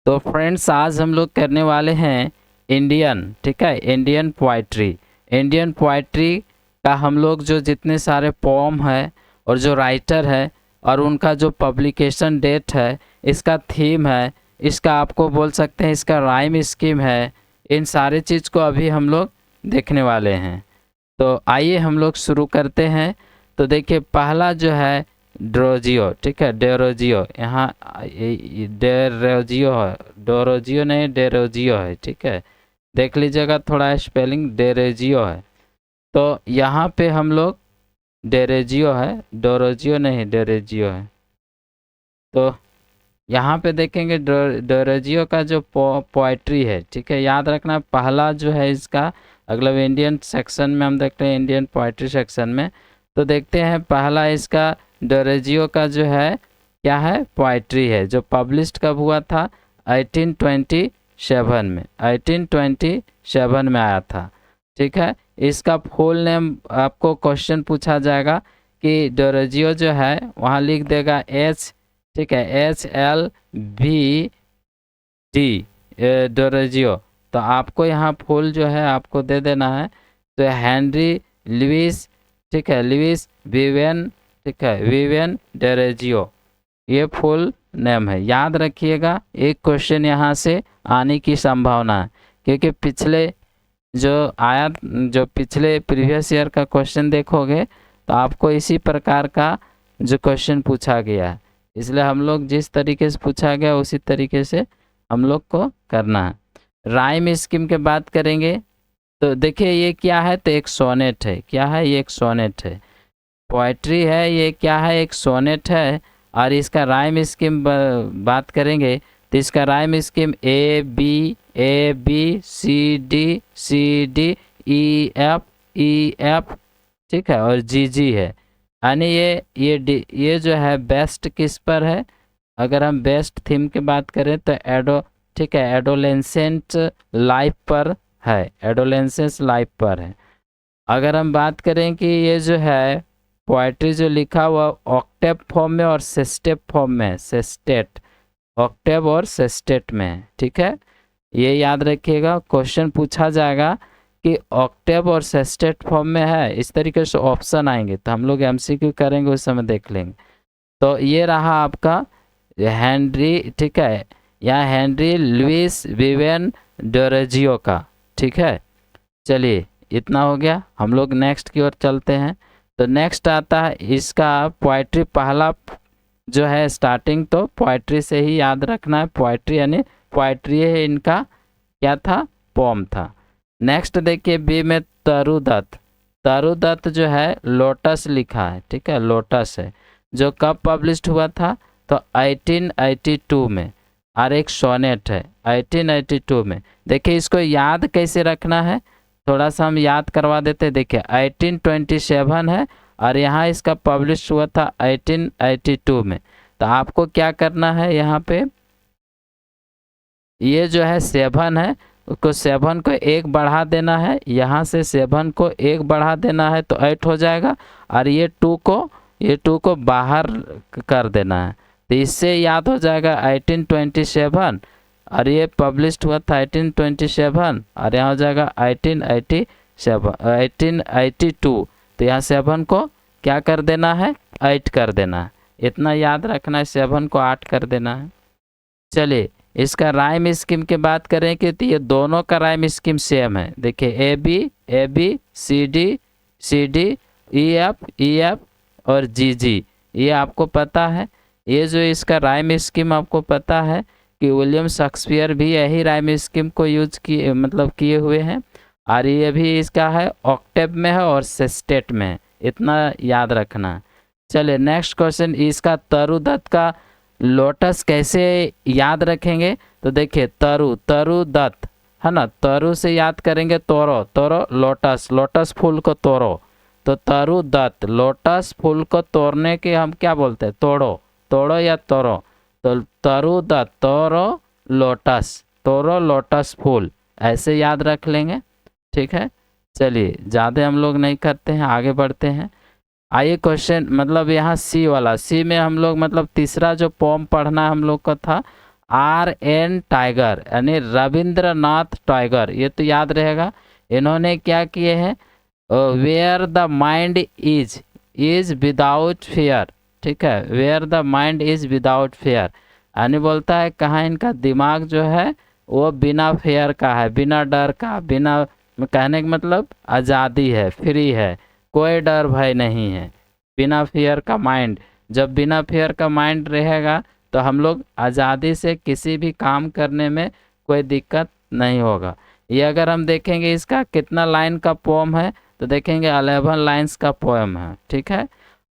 तो फ्रेंड्स आज हम लोग करने वाले हैं इंडियन, ठीक है, इंडियन पोइट्री। इंडियन पोइट्री का हम लोग जो जितने सारे पोम है और जो राइटर है और उनका जो पब्लिकेशन डेट है, इसका थीम है, इसका आपको बोल सकते हैं इसका राइम स्कीम है, इन सारे चीज़ को अभी हम लोग देखने वाले हैं। तो आइए हम लोग शुरू करते हैं। तो देखिए पहला जो है ड्रोजियो, ठीक है, डेरोजियो, यहाँ डेरोजियो है, डोरोजियो नहीं डेरोजियो है, ठीक है, देख लीजिएगा थोड़ा स्पेलिंग डेरोजियो है। तो यहाँ पे हम लोग डेरोजियो है, डोरोजियो नहीं डेरोजियो है। तो यहाँ पे देखेंगे डोरोजियो का जो पोइट्री है, ठीक है, याद रखना पहला जो है इसका अगला इंडियन सेक्शन में हम देखते हैं, इंडियन पोइट्री सेक्शन में। तो देखते हैं पहला इसका डोरोजियो का जो है क्या है, पोइट्री है, जो पब्लिश्ड कब हुआ था 1827 में, 1827 में आया था, ठीक है। इसका फुल नेम आपको क्वेश्चन पूछा जाएगा कि डोरोजियो जो है वहाँ लिख देगा एच, ठीक है, HLVD डोरोजियो। तो आपको यहाँ फुल जो है आपको दे देना है, तो हेनरी लुइस, ठीक है, लुइस विवियन, ठीक है, विवियन डोरोजियो, ये फुल नेम है। याद रखिएगा एक क्वेश्चन यहाँ से आने की संभावना है, क्योंकि पिछले जो आया, जो पिछले प्रीवियस ईयर का क्वेश्चन देखोगे तो आपको इसी प्रकार का जो क्वेश्चन पूछा गया है, इसलिए हम लोग जिस तरीके से पूछा गया उसी तरीके से हम लोग को करना है। राइम स्कीम के बात करेंगे तो देखिए ये क्या है, तो एक सोनेट है, क्या है ये, एक सोनेट है, पोएट्री है, ये क्या है, एक सोनेट है। और इसका राइम स्कीम बात करेंगे तो इसका rhyme scheme A B C D E F, ठीक है, और G है। यानी ये जो है बेस्ट किस पर है, अगर हम बेस्ट थीम की बात करें तो ठीक है, एडोलेंसेंट लाइफ पर है, एडोलेंसेंस लाइफ पर है। अगर हम बात करें कि ये जो है पोएट्री जो लिखा हुआ ऑक्टेव फॉर्म में और सेस्टेट फॉर्म में, सेस्टेट, ऑक्टेव और सेस्टेट में, ठीक है, ये याद रखिएगा। क्वेश्चन पूछा जाएगा कि ऑक्टेव और सेस्टेट फॉर्म में है, इस तरीके से ऑप्शन आएंगे तो हम लोग MCQ करेंगे उस समय देख लेंगे। तो ये रहा आपका हेनरी, ठीक है, या हेनरी लुइस विवियन डोरोजियो का, ठीक है। चलिए इतना हो गया, हम लोग नेक्स्ट की ओर चलते हैं। तो नेक्स्ट आता है इसका पोएट्री, पहला जो है स्टार्टिंग तो पोएट्री से ही याद रखना है, पोएट्री यानी पोएट्री है, इनका क्या था, पोम था। नेक्स्ट देखिए बी में तरुदत्त, तरुदत्त जो है लोटस लिखा है, ठीक है, लोटस है, जो कब पब्लिश्ड हुआ था तो 1882 में, और एक सोनेट है 1882 में। देखिए इसको याद कैसे रखना है, थोड़ा सा हम याद करवा देते। देखिए 1827 है और यहाँ इसका पब्लिश हुआ था 1882 में। तो आपको क्या करना है, यहाँ पे ये जो है 7 है, उसको 7 को 1 बढ़ा देना है, यहाँ से 7 को 1 बढ़ा देना है तो 8 हो जाएगा, और ये 2 को बाहर कर देना है, तो इससे याद हो जाएगा 1827, और ये पब्लिश्ड हुआ था 1827, और यहाँ हो जाएगा 1882। तो यहाँ 7 को क्या कर देना है, 8 कर देना है, इतना याद रखना है, 7 को 8 कर देना है। चलिए इसका राइम स्कीम की बात करें कि तो ये दोनों का राइम स्कीम सेम है। देखिए AB CD EF और GG, ये आपको पता है। ये जो इसका राइम स्कीम आपको पता है कि विलियम शेक्सपियर भी यही राइम स्कीम को यूज किए, मतलब किए हुए हैं, और ये भी इसका है ऑक्टेव में है और सेस्टेट में है, इतना याद रखना। चलिए नेक्स्ट क्वेश्चन, इसका तरुदत्त का लोटस कैसे याद रखेंगे, तो देखिए तरुदत्त है ना, तरु से याद करेंगे तोरो लोटस, लोटस फूल को तोड़ो, तो तरुदत्त, लोटस फूल को तोड़ने के हम क्या बोलते हैं, तोड़ो या तोरो, तो तरुदत्त, तोरो लोटस फूल, ऐसे याद रख लेंगे, ठीक है। चलिए ज़्यादा हम लोग नहीं करते हैं, आगे बढ़ते हैं। आइए क्वेश्चन, मतलब यहाँ सी वाला, सी में हम लोग मतलब तीसरा जो पोम पढ़ना हम लोग का था, RN टाइगर यानी रविंद्रनाथ टाइगर, ये तो याद रहेगा। इन्होंने क्या किए हैं, where the mind is without fear, ठीक है, where the mind is without fear, यानी बोलता है कहाँ इनका दिमाग जो है वो बिना फेयर का है, बिना डर का, बिना, कहने का मतलब आज़ादी है, फ्री है, कोई डर भय नहीं है, बिना फेयर का माइंड। जब बिना फेयर का माइंड रहेगा तो हम लोग आज़ादी से किसी भी काम करने में कोई दिक्कत नहीं होगा। ये अगर हम देखेंगे इसका कितना लाइन का पोम है, तो देखेंगे 11 लाइन्स का पोएम है, ठीक है।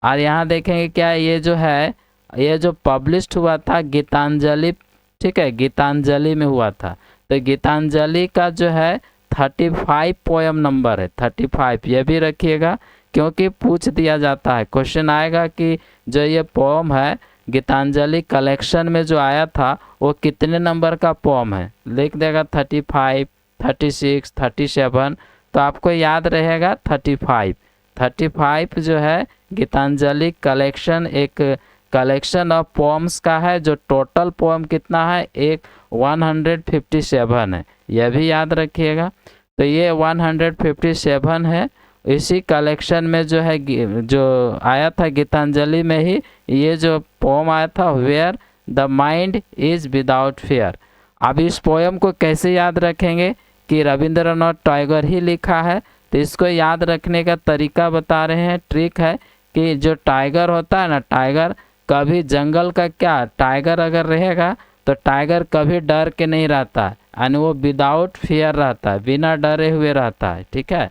और यहाँ देखेंगे क्या, ये जो है ये जो पब्लिश्ड हुआ था गीतांजलि, ठीक है, गीतांजलि में हुआ था। तो गीतांजलि का जो है 35 पोएम नंबर है, 35, ये भी रखिएगा क्योंकि पूछ दिया जाता है, क्वेश्चन आएगा कि जो ये पोम है गीतांजलि कलेक्शन में जो आया था वो कितने नंबर का पोम है, लिख देगा 35, 36, 37, तो आपको याद रहेगा 35। 35 जो है गीतांजलि कलेक्शन एक कलेक्शन ऑफ पोम्स का है, जो टोटल पोम कितना है, एक 157 है, यह भी याद रखिएगा। तो ये 157 है, इसी कलेक्शन में जो है जो आया था गीतांजलि में ही ये जो पोम आया था, where the mind is without fear. अब इस पोएम को कैसे याद रखेंगे कि रविंद्रनाथ टैगोर ही लिखा है, तो इसको याद रखने का तरीका बता रहे हैं, ट्रिक है कि जो टाइगर होता है ना, टाइगर कभी जंगल का क्या, टाइगर अगर रहेगा तो टाइगर कभी डर के नहीं रहता है, यानी वो विदाउट फियर रहता है, बिना डरे हुए रहता है, ठीक है।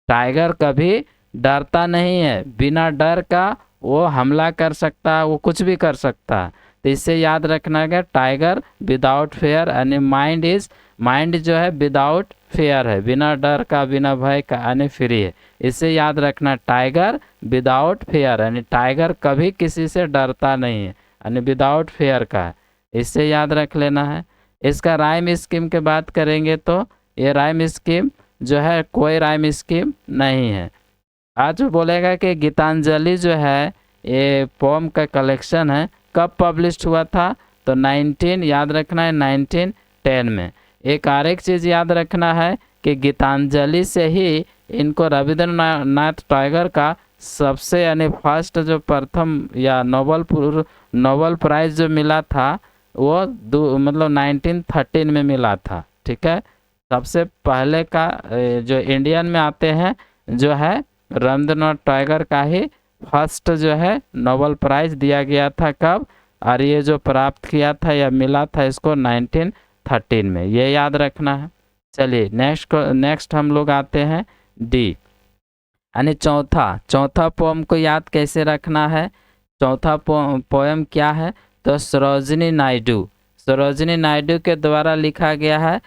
टाइगर कभी डरता नहीं है, बिना डर का वो हमला कर सकता है, वो कुछ भी कर सकता है। तो इससे याद रखना है टाइगर विदाउट फेयर, यानी माइंड जो है विदाउट फेयर है, बिना डर का, बिना भय का, यानी फ्री है। इससे याद रखना टाइगर विदाउट फेयर, यानी टाइगर कभी किसी से डरता नहीं है, यानी विदाउट फेयर का है, इससे याद रख लेना है। इसका राइम स्कीम की बात करेंगे तो ये राइम स्कीम जो है कोई राइम स्कीम नहीं है। आज बोलेगा कि गीतांजलि जो है ये पोम का कलेक्शन है, कब पब्लिश हुआ था, तो 19, याद रखना है 1910 में। एक और एक चीज़ याद रखना है कि गीतांजलि से ही इनको रविंद्रनाथ टैगोर का सबसे यानी फर्स्ट जो प्रथम या नोबल प्राइज़ जो मिला था वो मतलब 1913 में मिला था, ठीक है। सबसे पहले का जो इंडियन में आते हैं जो है रविंद्रनाथ टैगोर का ही फर्स्ट जो है नोबल प्राइज़ दिया गया था, कब, और ये जो प्राप्त किया था या मिला था इसको 1913 में, ये याद रखना है। चलिए नेक्स्ट हम लोग आते हैं डी, यानी चौथा पोएम को याद कैसे रखना है। चौथा पोएम क्या है, तो सरोजिनी नायडू के द्वारा लिखा गया है,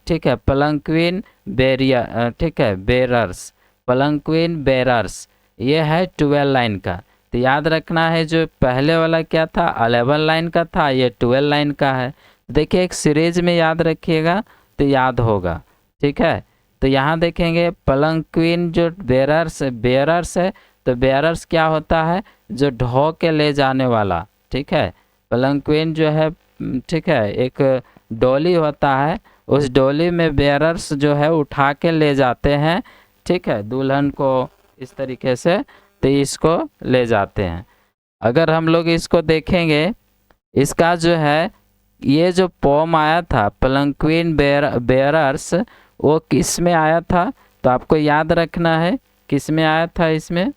ठीक है, पलंक्विन बेरियर, ठीक है, पलंक्विन बेरर्स, ये है 12 लाइन का। तो याद रखना है जो पहले वाला क्या था 11 लाइन का था, ये 12 लाइन का है। देखिए एक सीरीज में याद रखिएगा तो याद होगा, ठीक है। तो यहाँ देखेंगे पलंक्विन जो बेरर्स है, तो बेरर्स क्या होता है, जो ढो के ले जाने वाला, ठीक है। पलंक्विन जो है, ठीक है, एक डोली होता है, उस डोली में बेरर्स जो है उठा के ले जाते हैं, ठीक है, दुल्हन को इस तरीके से, तो इसको ले जाते हैं। अगर हम लोग इसको देखेंगे, इसका जो है ये जो पोम आया था पलंक्विन बेरर्स, वो किस में आया था, तो आपको याद रखना है किस में आया था, इसमें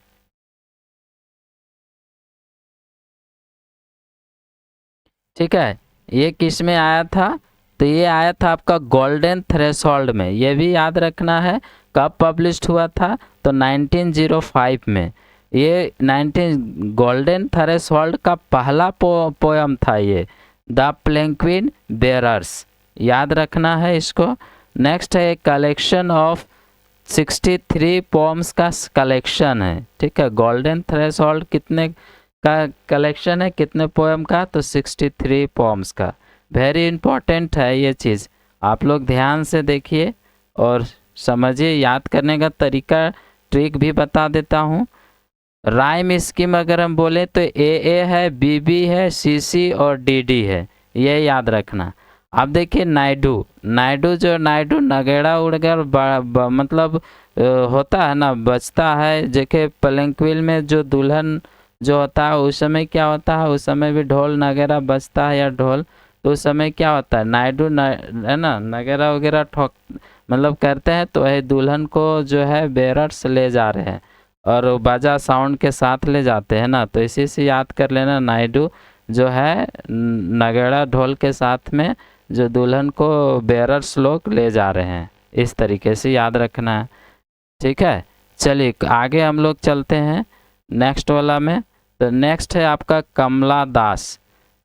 ठीक है, ये किस में आया था, तो ये आया था आपका गोल्डन थ्रेशोल्ड में, ये भी याद रखना है। कब पब्लिश्ड हुआ था, तो 1905 में। ये 19 गोल्डन थ्रेशोल्ड का पहला पोएम था ये, द पेंगुइन बेरर्स, याद रखना है इसको। नेक्स्ट है कलेक्शन ऑफ 63 पोम्स का कलेक्शन है, ठीक है। गोल्डन थ्रेशोल्ड कितने का कलेक्शन है, कितने पोएम का, तो 63 पोम्स का। वेरी इंपॉर्टेंट है ये चीज़, आप लोग ध्यान से देखिए और समझिए। याद करने का तरीका ट्रिक भी बता देता हूँ। राइम स्कीम अगर हम बोले तो ए है, बी है, सी और डी है, ये याद रखना। अब देखिए नायडू, नायडू जो नायडू नगेड़ा उड़कर मतलब होता है ना, बजता है। जेके पलंक्विल में जो दुल्हन जो होता है उस समय क्या होता है, उस समय भी ढोल नगेरा बजता है या ढोल, तो उस समय क्या होता है, नायडू है ना, नगेरा वगैरह ठोक मतलब करते हैं, तो वही दुल्हन को जो है बेरर्स ले जा रहे हैं और बाजा साउंड के साथ ले जाते हैं ना, तो इसी से याद कर लेना नायडू जो है नगेड़ा ढोल के साथ में जो दुल्हन को बेरर्स लोग ले जा रहे हैं, इस तरीके से याद रखना है। ठीक है, चलिए आगे हम लोग चलते हैं नेक्स्ट वाला में। तो नेक्स्ट है आपका कमला दास।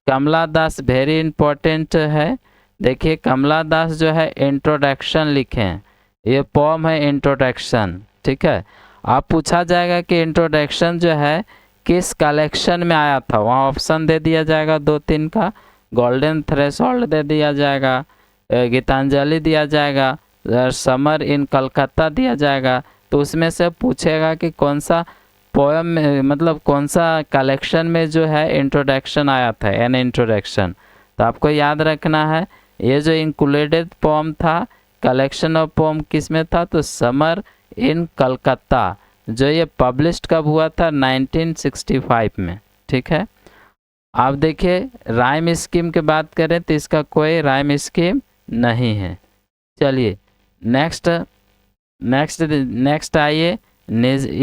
कमला दास वेरी इंपॉर्टेंट है। देखिए कमला दास जो है इंट्रोडक्शन लिखे हैं, ये पोम है इंट्रोडक्शन। ठीक है, आप पूछा जाएगा कि इंट्रोडक्शन जो है किस कलेक्शन में आया था, वहाँ ऑप्शन दे दिया जाएगा 2-3 का। गोल्डन थ्रेशोल्ड दे दिया जाएगा, गीतांजलि दिया जाएगा, समर इन कलकत्ता दिया जाएगा। तो उसमें से पूछेगा कि कौन सा पोएम में, मतलब कौन सा कलेक्शन में जो है इंट्रोडक्शन आया था, एन इंट्रोडक्शन। तो आपको याद रखना है ये जो इंक्लूडेड पोम था, कलेक्शन ऑफ पोम किस में था, तो समर इन कलकत्ता, जो ये पब्लिश्ड कब हुआ था, 1965 में। ठीक है, आप देखिए राइम स्कीम की बात करें तो इसका कोई राइम स्कीम नहीं है। चलिए नेक्स्ट नेक्स्ट नेक्स्ट आइए,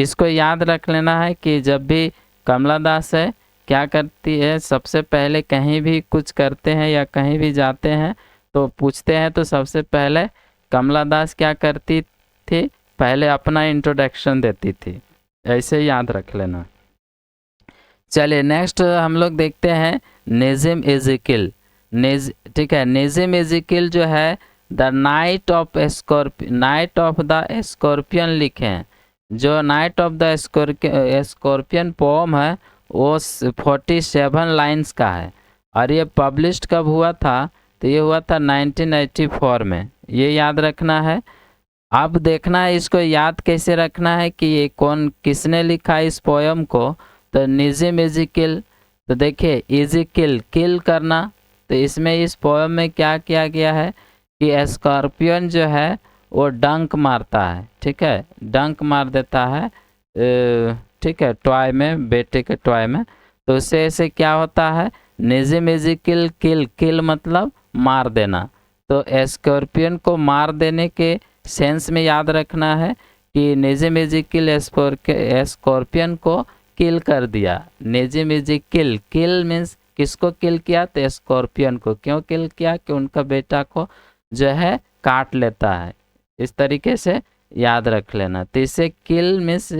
इसको याद रख लेना है कि जब भी कमला दास है क्या करती है, सबसे पहले कहीं भी कुछ करते हैं या कहीं भी जाते हैं तो पूछते हैं, तो सबसे पहले कमला दास क्या करती थी, पहले अपना इंट्रोडक्शन देती थी। ऐसे याद रख लेना। चलिए नेक्स्ट हम लोग देखते हैं नेजिम एजिकिल। ठीक है, नेजिम एजिकिल जो है the night of the scorpion लिखे हैं। जो night of the scorpion poem है वो 47 लाइन्स का है और ये पब्लिश्ड कब हुआ था, तो ये हुआ था 1984 में। ये याद रखना है। अब देखना है इसको याद कैसे रखना है कि ये कौन किसने लिखा इस पोयम को, तो निजिम एजिकिल। तो देखिए एजिकिल किल करना, तो इसमें इस पोयम में क्या किया गया है कि स्कॉर्पियन जो है वो डंक मारता है। ठीक है, डंक मार देता है, ठीक है, टॉय में, बेटे के टॉय में। तो उससे ऐसे क्या होता है, निजिम एजिकिल किल, किल मतलब मार देना। तो स्कॉर्पियन को मार देने के सेंस में याद रखना है कि निजिम एजिकिल स्कॉर्पियन को किल कर दिया। निजिम एजिकिल, किल मीन्स किसको किल किया, तो स्कॉर्पियन को। क्यों किल किया, कि उनका बेटा को जो है काट लेता है। इस तरीके से याद रख लेना। तो इसे किल मीन्स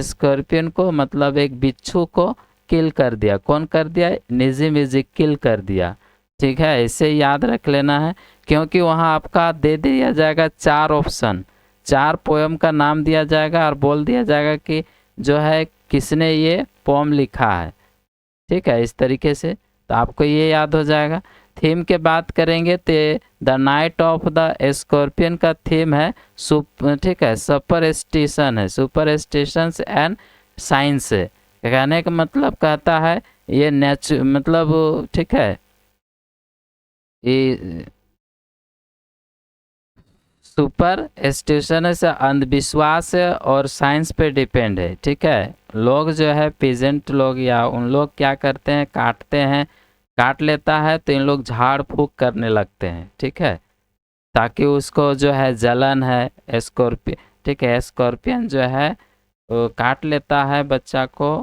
स्कॉर्पियन को, मतलब एक बिच्छू को किल कर दिया। कौन कर दिया, निजिम एजिकिल कर दिया। ठीक है, इसे याद रख लेना है, क्योंकि वहाँ आपका दे दिया जाएगा 4 ऑप्शन, 4 पोएम का नाम दिया जाएगा और बोल दिया जाएगा कि जो है किसने ये पोम लिखा है। ठीक है, इस तरीके से तो आपको ये याद हो जाएगा। थीम के बात करेंगे तो the night of the scorpion का थीम है ठीक है, सुपरस्टिशन है, सुपरस्टिशंस एंड साइंस है। कहने का मतलब कहता है ये मतलब ठीक है, ये सुपर स्टेशन से अंधविश्वास है और साइंस पे डिपेंड है। ठीक है, लोग जो है पीजेंट लोग या उन लोग क्या करते हैं, काटते हैं, काट लेता है तो इन लोग झाड़ फूक करने लगते हैं। ठीक है, ताकि उसको जो है जलन है स्कॉर्पियन। ठीक है, स्कॉर्पियन जो है वो काट लेता है बच्चा को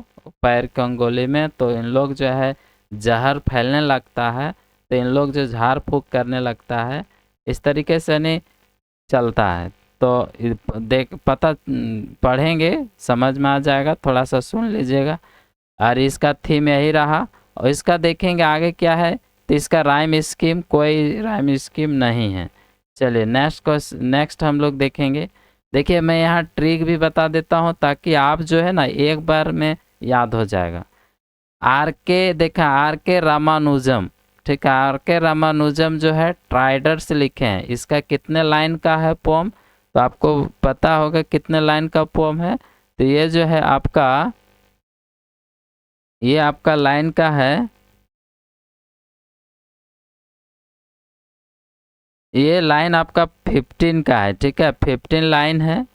पैर की अंगुली में, तो इन लोग जो है जहर फैलने लगता है, तो इन लोग जो झाड़ फूक करने लगता है। इस तरीके से नहीं चलता है। तो देख पता पढ़ेंगे समझ में आ जाएगा, थोड़ा सा सुन लीजिएगा। और इसका थीम यही रहा और इसका देखेंगे आगे क्या है। तो इसका राइम स्कीम, कोई राइम स्कीम नहीं है। चलिए नेक्स्ट हम लोग देखेंगे। देखिए मैं यहाँ ट्रिक भी बता देता हूँ ताकि आप जो है ना एक बार में याद हो जाएगा। आर के रामानुजम। ठीक है, आर के रामानुजम जो है ट्राइडर से लिखे हैं। इसका कितने लाइन का है पोम, तो आपको पता होगा कितने लाइन का पोम है। तो ये जो है आपका, ये आपका लाइन का है ये लाइन आपका 15 का है, ठीक है, 15 लाइन है।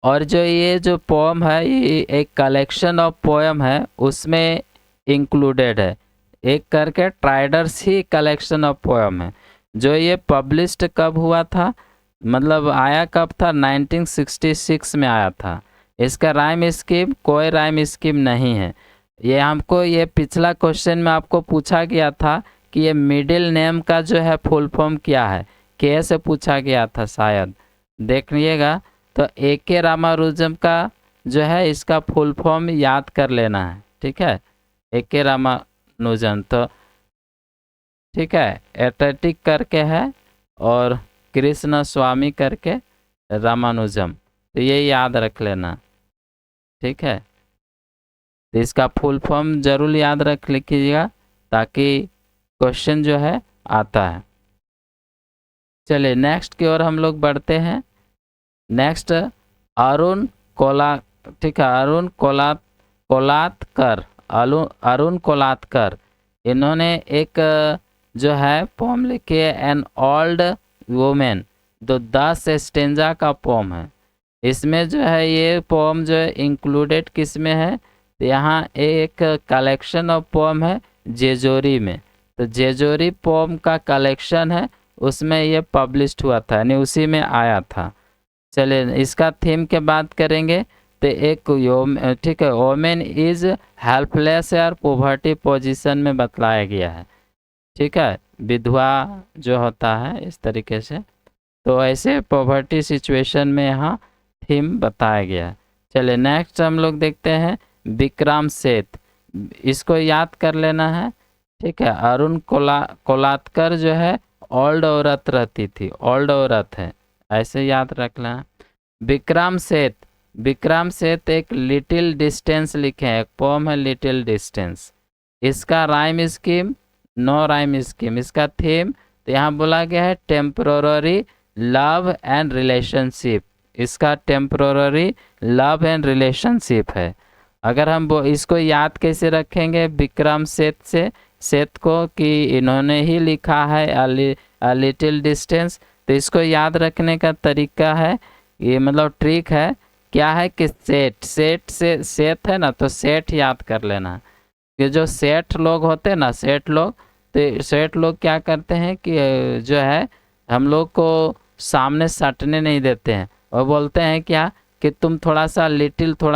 और जो ये जो पोम है ये एक कलेक्शन ऑफ पोएम है, उसमें इंक्लूडेड है। एक करके ट्राइडर्स ही कलेक्शन ऑफ पोएम है। जो ये पब्लिश्ड कब हुआ था, मतलब आया कब था, 1966 में आया था। इसका राइम स्कीम कोई राइम स्कीम नहीं है। ये हमको ये पिछला क्वेश्चन में आपको पूछा गया था कि ये मिडिल नेम का जो है फुल फॉर्म क्या है, के से पूछा गया था शायद, देखिएगा। तो ए के रामानुजम का जो है इसका फुल फॉर्म याद कर लेना है, ठीक है, ए के रामानुजम। तो ठीक है, एथलेटिक करके है और कृष्ण स्वामी करके रामानुजम, तो ये याद रख लेना, ठीक है। तो इसका फुल फॉर्म जरूर याद रख लीजिएगा ताकि क्वेश्चन जो है आता है। चलिए नेक्स्ट की ओर हम लोग बढ़ते हैं। नेक्स्ट अरुण कोला, ठीक है, अरुण कोलातकर, इन्होंने एक जो है पोम लिखी है, एन ओल्ड वुमेन, तो 10 स्टेंजा का पोम है। इसमें जो है ये पोम जो है इंक्लूडेड किस में है, तो यहाँ एक कलेक्शन ऑफ पोम है जेजोरी में। तो जेजोरी पोम का कलेक्शन है, उसमें ये पब्लिश्ड हुआ था, यानी उसी में आया था। चलिए इसका थीम के बात करेंगे तो एक ठीक है, वोमेन इज हेल्पलेस और पोवर्टी पोजीशन में बतलाया गया है, ठीक है, विधवा जो होता है इस तरीके से, तो ऐसे पॉवर्टी सिचुएशन में यहाँ थीम बताया गया है। चलिए नेक्स्ट हम लोग देखते हैं विक्रम सेठ, इसको याद कर लेना है, ठीक है। अरुण कोलातकर जो है ओल्ड औरत रहती थी, ओल्ड औरत है, ऐसे याद रखना है। विक्रम सेठ एक लिटिल डिस्टेंस लिखे हैं, एक पोम है लिटिल डिस्टेंस। इसका rhyme scheme no rhyme scheme. इसका थीम तो यहाँ बोला गया है टेम्पररी लव एंड रिलेशनशिप, इसका टेम्पररी लव एंड रिलेशनशिप है। अगर हम इसको याद कैसे रखेंगे विक्रम सेठ को, कि इन्होंने ही लिखा है अ लिटिल डिस्टेंस, तो इसको याद रखने का तरीका है, ये मतलब ट्रिक है, क्या है कि सेठ है ना, तो सेठ याद कर लेना। कि जो सेठ लोग होते हैं ना, सेठ लोग, तो सेठ लोग क्या करते हैं कि जो है हम लोग को सामने सटने नहीं देते हैं, और बोलते हैं क्या कि तुम थोड़ा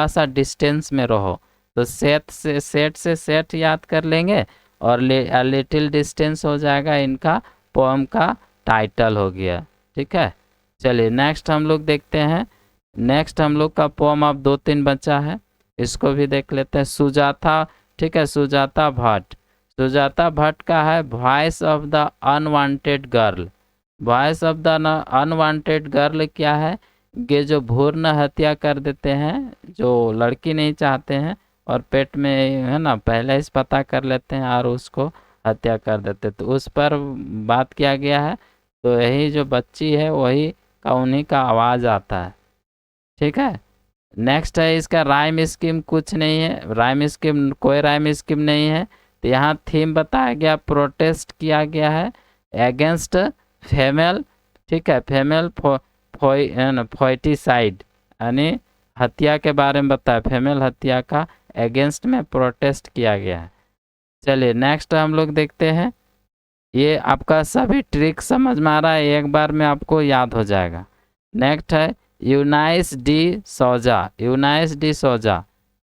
सा डिस्टेंस में रहो। तो सेठ से सेठ याद कर लेंगे और लिटिल डिस्टेंस हो जाएगा, इनका पोम का टाइटल हो गया, ठीक है। चलिए नेक्स्ट हम लोग देखते हैं। नेक्स्ट हम लोग का पोम अब 2-3 बचा है, इसको भी देख लेते हैं। सुजाता, ठीक है, सुजाता भट्ट का है voice of the unwanted girl. Voice of the unwanted girl क्या है, ये जो भ्रूण हत्या कर देते हैं, जो लड़की नहीं चाहते हैं और पेट में है ना पहले ही पता कर लेते हैं और उसको हत्या कर देते, तो उस पर बात किया गया है। तो यही जो बच्ची है वही का उन्हीं का आवाज़ आता है, ठीक है। नेक्स्ट है इसका राइम स्कीम, कुछ नहीं है, राइम स्कीम कोई राइम स्कीम नहीं है। तो यहाँ थीम बताया गया, प्रोटेस्ट किया गया है अगेंस्ट फीमेल, ठीक है, फीमेल फोइटिसाइड, यानी हत्या के बारे में बताया, फीमेल हत्या का अगेंस्ट में प्रोटेस्ट किया गया है। चलिए नेक्स्ट हम लोग देखते हैं। ये आपका सभी ट्रिक समझ में आ रहा है, एक बार में आपको याद हो जाएगा। नेक्स्ट है यूनाइस डी सोजा,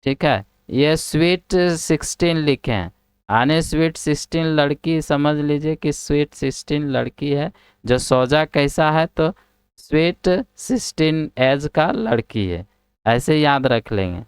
ठीक है, ये स्वीट 16 लिखे हैं, आने स्वीट 16 लड़की समझ लीजिए कि स्वीट 16 लड़की है। जो सोजा कैसा है, तो स्वीट 16 एज का लड़की है, ऐसे याद रख लेंगे।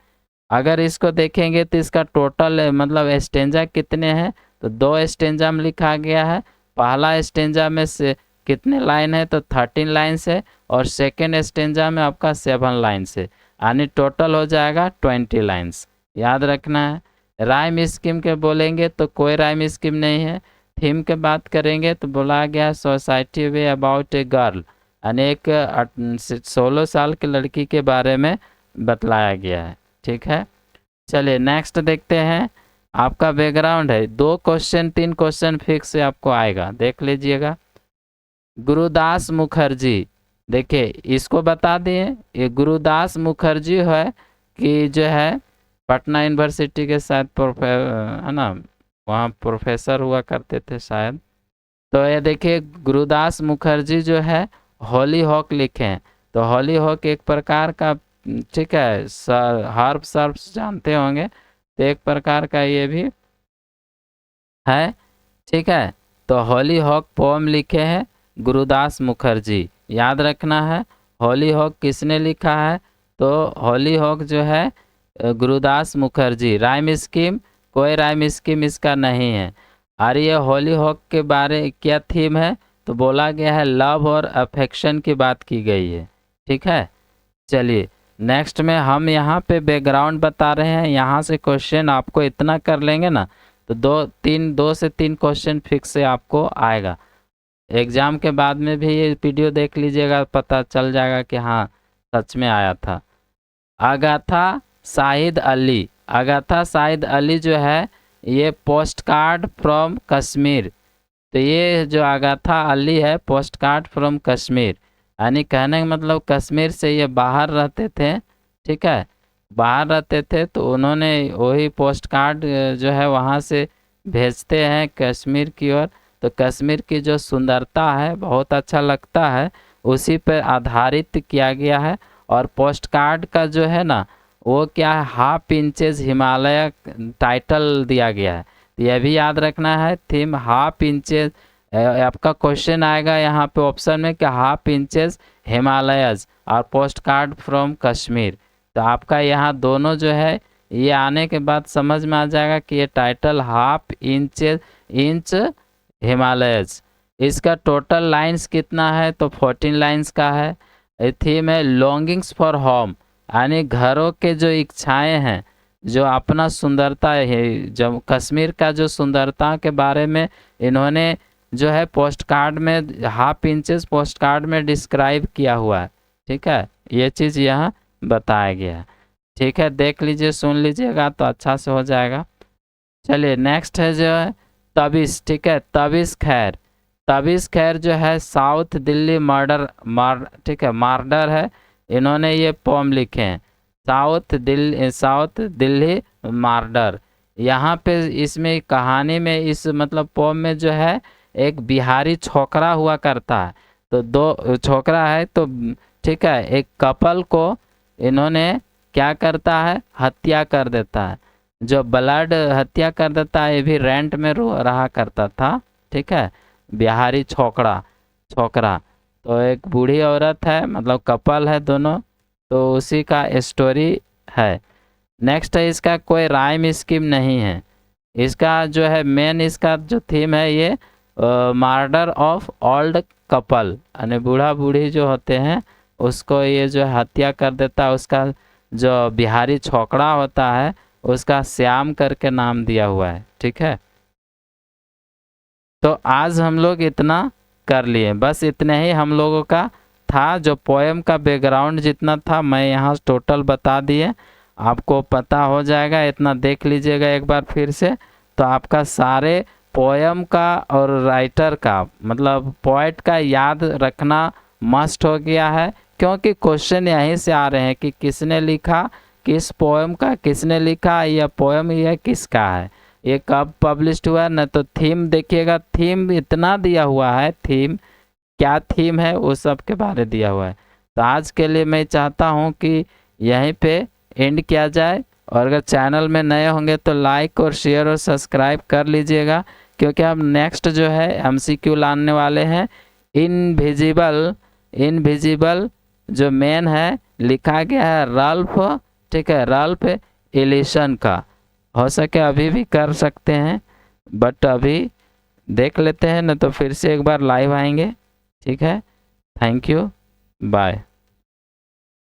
अगर इसको देखेंगे तो इसका टोटल मतलब स्टेंजा कितने हैं, तो 2 स्टेंजा में लिखा गया है। पहला स्टेंजा में से कितने लाइन है, तो 13 लाइन है, और सेकेंड स्टेंजा में आपका 7 लाइन है, यानी टोटल हो जाएगा 20 लाइन्स, याद रखना है। राइम स्कीम के बोलेंगे तो कोई राइम स्कीम नहीं है। थीम के बात करेंगे तो बोला गया society way about a girl, यानी एक 16 साल की लड़की के बारे में बतलाया गया है, ठीक है। चलिए नेक्स्ट देखते हैं। आपका बैकग्राउंड है 2 क्वेश्चन 3 क्वेश्चन फिक्स से आपको आएगा, देख लीजिएगा। गुरुदास मुखर्जी, देखिए इसको बता दिए, ये गुरुदास मुखर्जी है कि जो है पटना यूनिवर्सिटी के शायद है ना, वहाँ प्रोफेसर हुआ करते थे शायद। तो ये देखिए गुरुदास मुखर्जी जो है हॉली हॉक लिखे हैं। तो हॉली हॉक एक प्रकार का, ठीक है, हार्प सर्प्स जानते होंगे, तो एक प्रकार का ये भी है, ठीक है। तो हॉली हॉक पोम लिखे हैं गुरुदास मुखर्जी, याद रखना है। हॉली हॉक किसने लिखा है? तो हॉली हॉक जो है गुरुदास मुखर्जी। राइम स्कीम, कोई राइम स्कीम इसका नहीं है। और ये हॉली हॉक के बारे क्या थीम है? तो बोला गया है लव और अफेक्शन की बात की गई है, ठीक है। चलिए नेक्स्ट में हम यहाँ पे बैकग्राउंड बता रहे हैं, यहाँ से क्वेश्चन आपको इतना कर लेंगे ना तो दो से तीन क्वेश्चन फिक्स से आपको आएगा। एग्जाम के बाद में भी ये वीडियो देख लीजिएगा, पता चल जाएगा कि हाँ सच में आया था। अगाथा शाहिद अली, अगाथा शाहिद अली जो है ये पोस्ट कार्ड फ्रॉम कश्मीर। तो ये जो अगाथा अली है पोस्ट कार्ड फ्रॉम कश्मीर, यानी कहने का मतलब कश्मीर से ये बाहर रहते थे, ठीक है, बाहर रहते थे तो उन्होंने वही पोस्ट कार्ड जो है वहाँ से भेजते हैं कश्मीर की ओर। तो कश्मीर की जो सुंदरता है बहुत अच्छा लगता है, उसी पर आधारित किया गया है। और पोस्ट कार्ड का जो है ना वो क्या है, हाफ इंचेस हिमालय टाइटल दिया गया है। यह भी याद रखना है थीम हाफ इंचेस। आपका क्वेश्चन आएगा यहाँ पे ऑप्शन में कि हाफ इंचेस हिमालयज और पोस्ट कार्ड फ्रॉम कश्मीर। तो आपका यहाँ दोनों जो है ये आने के बाद समझ में आ जाएगा कि ये टाइटल हाफ इंच हिमालयज। इसका टोटल लाइंस कितना है? तो 14 लाइंस का है। थीम है लॉन्गिंग्स फॉर होम, यानी घरों के जो इच्छाएं हैं, जो अपना सुंदरता है, जब कश्मीर का जो सुंदरता के बारे में इन्होंने जो है पोस्ट कार्ड में हाफ इंचेस पोस्ट कार्ड में डिस्क्राइब किया हुआ है, ठीक है, ये चीज़ यहाँ बताया गया है, ठीक है। देख लीजिए सुन लीजिएगा तो अच्छा से हो जाएगा। चलिए नेक्स्ट है जो है तबिश, ठीक है, तबिश खैर। तबिश खैर जो है साउथ दिल्ली ठीक है मर्डर है, इन्होंने ये पोम लिखे हैं साउथ दिल्ली मर्डर। यहाँ पे इसमें कहानी में इस मतलब पोम में जो है एक बिहारी छोकरा हुआ करता है। तो दो छोकरा है तो ठीक है, एक कपल को इन्होंने क्या करता है, हत्या कर देता है। जो ब्लड हत्या कर देता है ये भी रेंट में रहा करता था, ठीक है, बिहारी छोकरा। तो एक बूढ़ी औरत है, मतलब कपल है दोनों, तो उसी का स्टोरी है। नेक्स्ट है इसका कोई राइम स्कीम नहीं है। इसका जो है मेन इसका जो थीम है ये मर्डर ऑफ ओल्ड कपल, यानी बूढ़ा बूढ़ी जो होते हैं उसको ये जो हत्या कर देता है। उसका जो बिहारी छोकरा होता है उसका श्याम करके नाम दिया हुआ है, ठीक है। तो आज हम लोग इतना कर लिए, बस इतने ही हम लोगों का था। जो पोएम का बैकग्राउंड जितना था मैं यहाँ टोटल बता दिए, आपको पता हो जाएगा। इतना देख लीजिएगा एक बार फिर से, तो आपका सारे पोएम का और राइटर का मतलब पोएट का याद रखना मस्ट हो गया है, क्योंकि क्वेश्चन यहीं से आ रहे हैं कि किसने लिखा, किस पोएम का किसने लिखा, यह पोएम यह किसका है, ये कब पब्लिश्ड हुआ न। तो थीम देखिएगा, थीम इतना दिया हुआ है, थीम क्या थीम है वो सब के बारे दिया हुआ है। तो आज के लिए मैं चाहता हूँ कि यहीं पे एंड किया जाए, और अगर चैनल में नए होंगे तो लाइक और शेयर और सब्सक्राइब कर लीजिएगा, क्योंकि हम नेक्स्ट जो है MCQ लाने वाले हैं। इनविजिबल जो मेन है लिखा गया है रल्फ, ठीक है, रल्फ एलिसन का। हो सके अभी भी कर सकते हैं, बट अभी देख लेते हैं, न तो फिर से एक बार लाइव आएंगे, ठीक है। Thank you, bye.